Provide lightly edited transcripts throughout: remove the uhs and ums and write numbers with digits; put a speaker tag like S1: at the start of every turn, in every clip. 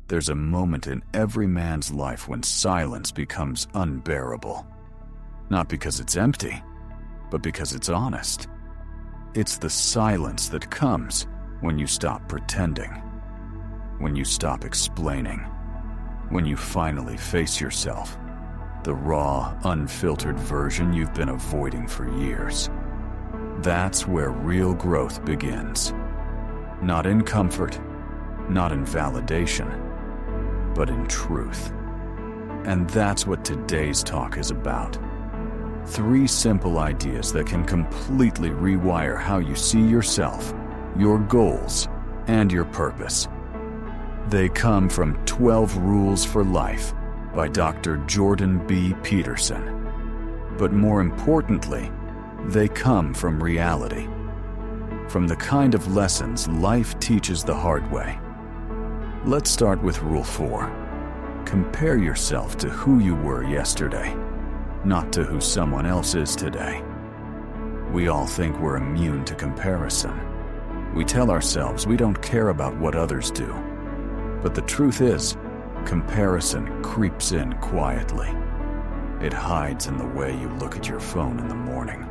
S1: There's a moment in every man's life when silence becomes unbearable. Not because it's empty, but because it's honest. It's the silence that comes when you stop pretending, when you stop explaining, when you finally face yourself, the raw, unfiltered version you've been avoiding for years. That's where real growth begins. Not in comfort, not in validation, but in truth. And that's what today's talk is about. 3 simple ideas that can completely rewire how you see yourself, your goals, and your purpose. They come from 12 Rules for Life by Dr. Jordan B. Peterson. But more importantly, they come from reality. From the kind of lessons life teaches the hard way. Let's start with Rule 4. Compare yourself to who you were yesterday, not to who someone else is today. We all think we're immune to comparison. We tell ourselves we don't care about what others do. But the truth is, comparison creeps in quietly. It hides in the way you look at your phone in the morning,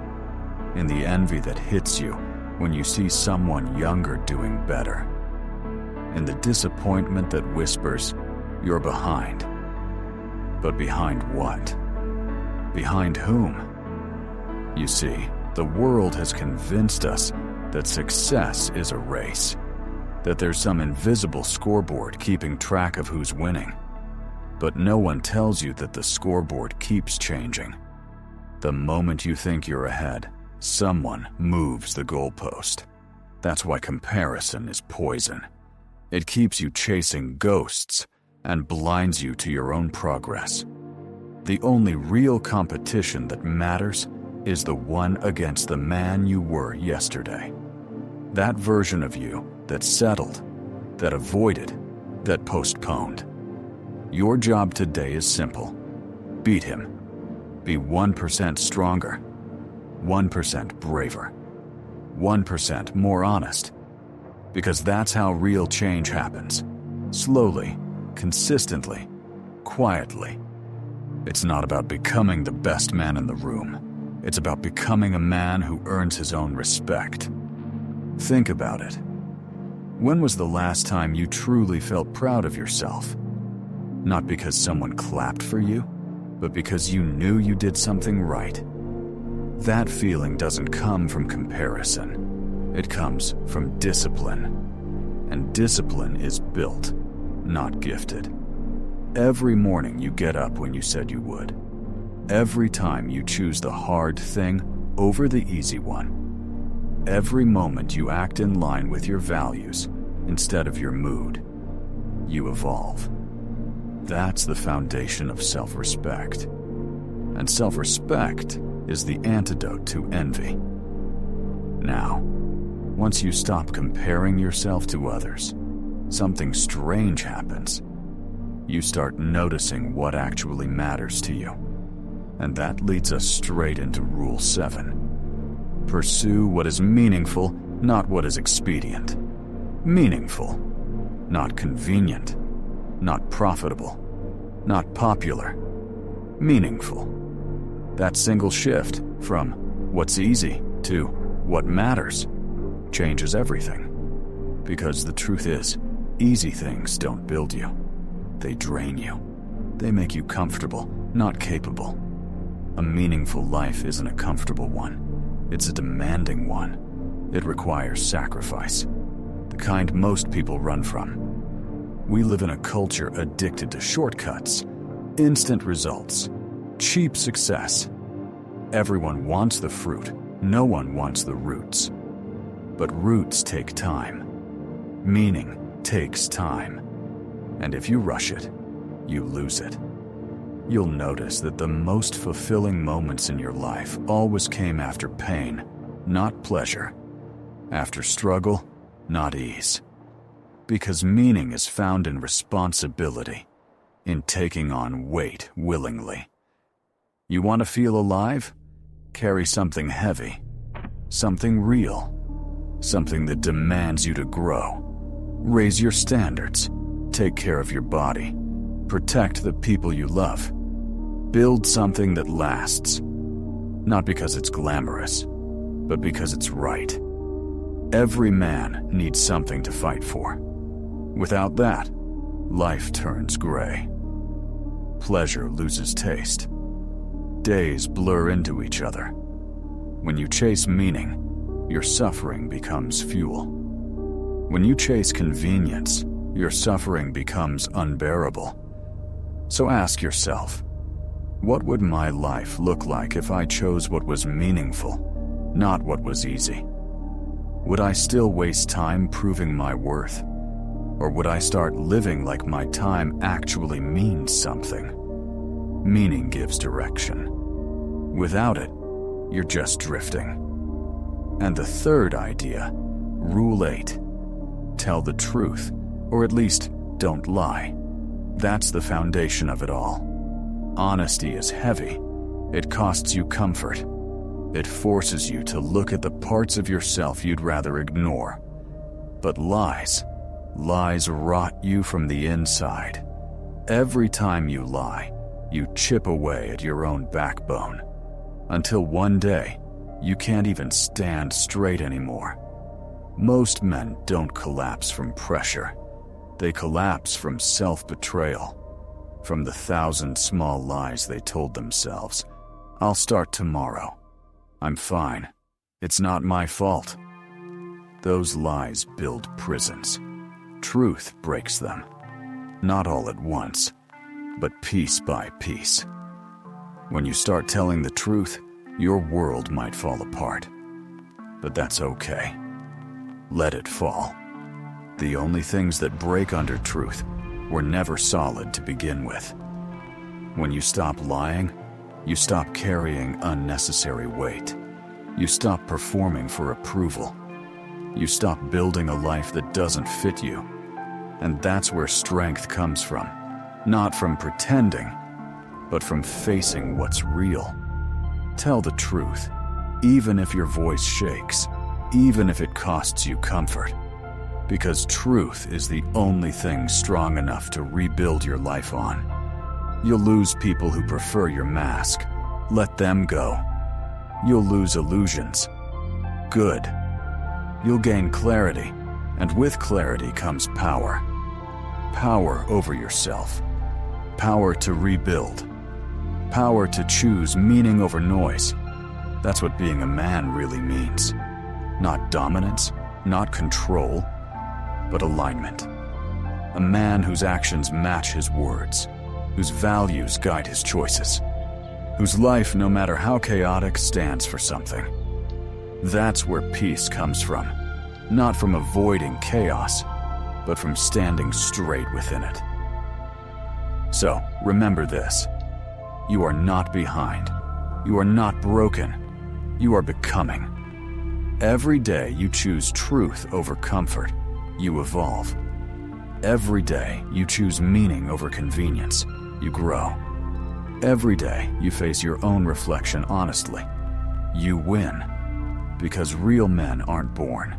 S1: in the envy that hits you when you see someone younger doing better, in the disappointment that whispers, "You're behind." But behind what? Behind whom? You see, the world has convinced us that success is a race, that there's some invisible scoreboard keeping track of who's winning. But no one tells you that the scoreboard keeps changing. The moment you think you're ahead, someone moves the goalpost. That's why comparison is poison. It keeps you chasing ghosts and blinds you to your own progress. The only real competition that matters is the one against the man you were yesterday. That version of you that settled, that avoided, that postponed. Your job today is simple. Beat him. Be 1% stronger, 1% braver, 1% more honest. Because that's how real change happens. Slowly, consistently, quietly. It's not about becoming the best man in the room. It's about becoming a man who earns his own respect. Think about it. When was the last time you truly felt proud of yourself? Not because someone clapped for you, but because you knew you did something right. That feeling doesn't come from comparison. It comes from discipline. And discipline is built, not gifted. Every morning you get up when you said you would. Every time you choose the hard thing over the easy one. Every moment you act in line with your values instead of your mood. You evolve. That's the foundation of self-respect. And self-respect is the antidote to envy. Now, once you stop comparing yourself to others, something strange happens. You start noticing what actually matters to you. And that leads us straight into Rule 7. Pursue what is meaningful, not what is expedient. Meaningful, not convenient, not profitable, not popular. Meaningful. That single shift from what's easy to what matters changes everything. Because the truth is, easy things don't build you. They drain you. They make you comfortable, not capable. A meaningful life isn't a comfortable one. It's a demanding one. It requires sacrifice, the kind most people run from. We live in a culture addicted to shortcuts, instant results, cheap success. Everyone wants the fruit. No one wants the roots. But roots take time. Meaning takes time. And if you rush it, you lose it. You'll notice that the most fulfilling moments in your life always came after pain, not pleasure. After struggle, not ease. Because meaning is found in responsibility, in taking on weight willingly. You want to feel alive? Carry something heavy, something real, something that demands you to grow. Raise your standards. Take care of your body. Protect the people you love. Build something that lasts. Not because it's glamorous, but because it's right. Every man needs something to fight for. Without that, life turns gray. Pleasure loses taste. Days blur into each other. When you chase meaning, your suffering becomes fuel. When you chase convenience, your suffering becomes unbearable. So ask yourself, what would my life look like if I chose what was meaningful, not what was easy? Would I still waste time proving my worth? Or would I start living like my time actually means something? Meaning gives direction. Without it, you're just drifting. And the third idea, Rule 8. Tell the truth, or at least don't lie. That's the foundation of it all. Honesty is heavy. It costs you comfort. It forces you to look at the parts of yourself you'd rather ignore. But lies rot you from the inside. Every time you lie, you chip away at your own backbone. Until one day, you can't even stand straight anymore. Most men don't collapse from pressure. They collapse from self-betrayal, from the 1,000 small lies they told themselves. I'll start tomorrow. I'm fine. It's not my fault. Those lies build prisons. Truth breaks them. Not all at once, but piece by piece. When you start telling the truth, your world might fall apart. But that's okay. Let it fall. The only things that break under truth were never solid to begin with. When you stop lying, you stop carrying unnecessary weight. You stop performing for approval. You stop building a life that doesn't fit you. And that's where strength comes from. Not from pretending, but from facing what's real. Tell the truth, even if your voice shakes, even if it costs you comfort. Because truth is the only thing strong enough to rebuild your life on. You'll lose people who prefer your mask. Let them go. You'll lose illusions. Good. You'll gain clarity, and with clarity comes power. Power over yourself. Power to rebuild. Power to choose meaning over noise. That's what being a man really means. Not dominance, not control, but alignment. A man whose actions match his words, whose values guide his choices, whose life, no matter how chaotic, stands for something. That's where peace comes from. Not from avoiding chaos, but from standing straight within it. So, remember this. You are not behind. You are not broken. You are becoming. Every day you choose truth over comfort, you evolve. Every day you choose meaning over convenience, you grow. Every day you face your own reflection honestly, you win. Because real men aren't born.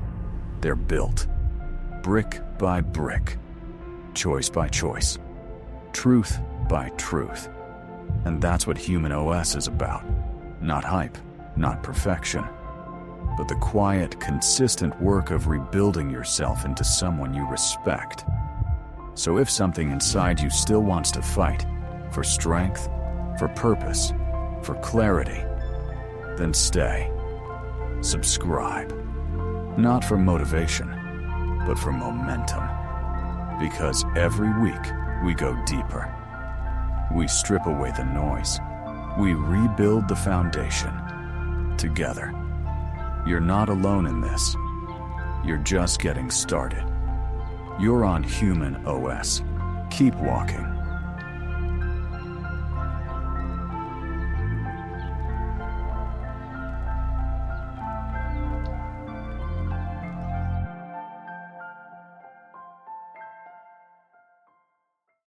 S1: They're built. Brick by brick. Choice by choice. Truth by truth. And that's what Human OS is about. Not hype, not perfection, but the quiet, consistent work of rebuilding yourself into someone you respect. So if something inside you still wants to fight, for strength, for purpose, for clarity, then stay. Subscribe. Not for motivation, but for momentum. Because every week we go deeper. We strip away the noise. We rebuild the foundation. Together. You're not alone in this. You're just getting started. You're on Human OS. Keep walking.